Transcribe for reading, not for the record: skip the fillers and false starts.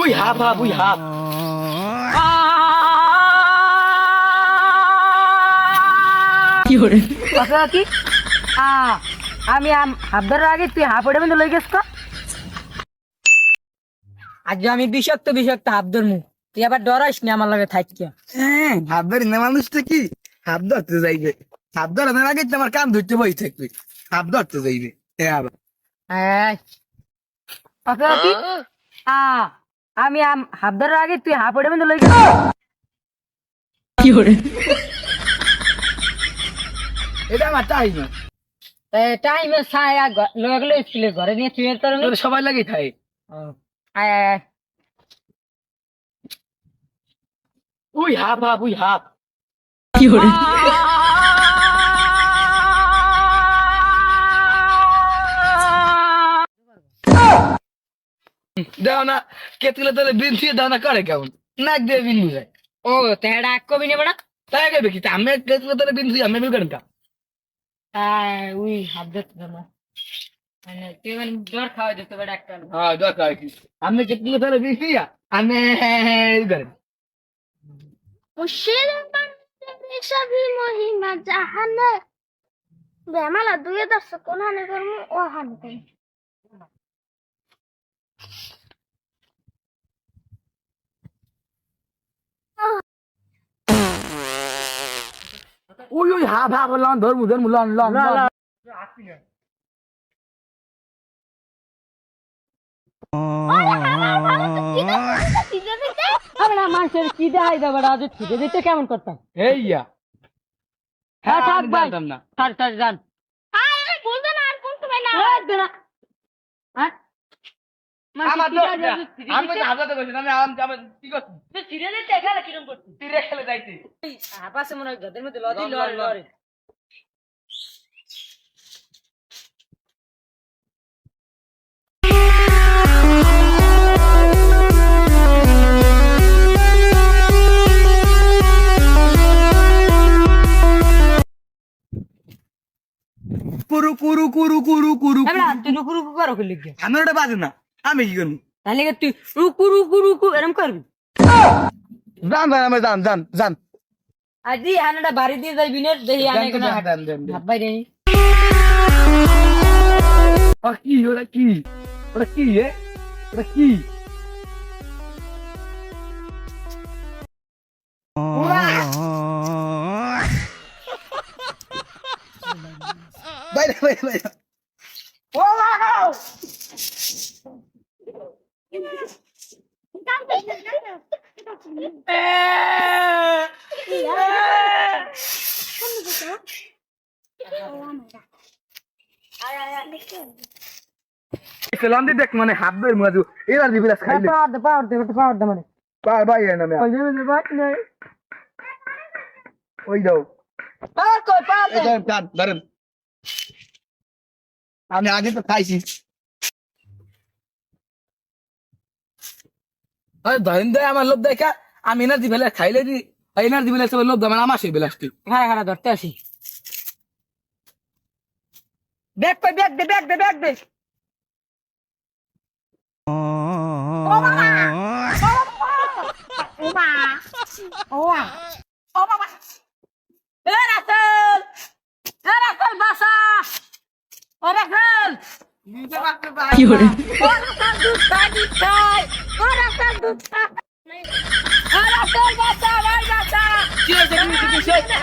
we হাফ half we half কি করে কথা কি আমি হাফ ধরার আগে তুই হাফ ওটা লই গেছ তো আজ আমি বিষাক্ত বিষাক্ত হাফ ধরমু তুই আবার ডরাইস না আমার লগে থাকি হাফ ধরি না মানুষটা কি হাফ ধরতে যাইবে হাফ ধরানোর আগে তো আমার কান ধরতে বই থাকবে হাফ ধরতে যাইবে আবার কথা কি আমি হাফ ধরার আগে তুই হাফ ওটা লই গেছ কি করে এটা আমার টাইম টাইমে ছায়া লয়ে গেলে স্কুলে ঘরে নিয়ে তুই তোর সবাই লাগে খাই আয় আয় আয় উই হাফ হাফ উই হাফ কি করে দাও না কেতলে তাহলে বিন দিয়ে দাও না করে কেমন নাক দিয়ে বিন বুঝায় ও তেড়া কবি নে বড়া তাই কে কি আমি কেতলে তাহলে বিন দিয়ে আমি বিল করেন কা উই হাফ ধরতে না মানে তুই মানে জ্বর খাওয়া যেতে বড় একটা হ্যাঁ দরকার কি আমি কেতলে তাহলে বিন দিয়া আমি করেন মুর্শিদ সবই মহিমা জাহানে বেমালা দুয়ে দশ কোন হানি করমু ও হানি করমু উই উই হাফ হাফ লন ধরমু ধরমু লন লন লন আমরা মানুষের কি দেখাই দেবো আজ ছুটে দিতে কেমন করতাম এইয়া হ্যাঁ থাক ভাই জানতাম না থাক থাক যান আরে বলতে না আর বলতে পাই না হ্যাঁ আমার তো আমি তো হাজাতে বসে আমি আমি কি করছি ছিড়ে দিতে এখানে কিরম করছিস তীরে খেলে যাইতে আপাসে মনে হয় গদের মধ্যে লদি লরে লরে কুরু কুরু কুরু কুরু কুরু আমরা তুই রুকু রুকু করো কি লিখে আমার ওটা বাজে না আমি কি করবো তাহলে কি তুই রুকু রুকু রুকু এরম করবি জান জান আমি জান জান জান আজি হানাটা বাড়ি দিয়ে যাই বিনের দেহি আনে কেন জান জান ভাবাই রে কি ওটা কি ওটা কি ওটা কি বাইরে বাইরে বাইরে সালাম দি দেখ মানে হাত ধরে মাজু এবার দিবি রাস খাইলে পাওয়ার দে মানে পার ভাই না আমি ওই দাও পাওয়ার দে জান ধরেন আমি আগে তো খাইছি আরে ধরেন দে আমার লোভ দেখা আমি এনার্জি বেলা খাইলে দি এনার্জি বেলা সব লোভ মানে আমার সেই বেলাস্টি হ্যাঁ হ্যাঁ ধরতে আসি ব্যাগ কই ব্যাগ দে ব্যাগ দে ব্যাগ দে বাসা ও রাসেল কি করে দুধ খাই ও রাস্তার দুধ খাই রাসেল বাসা ভাই বাসা কি হয়েছে কি হয়েছে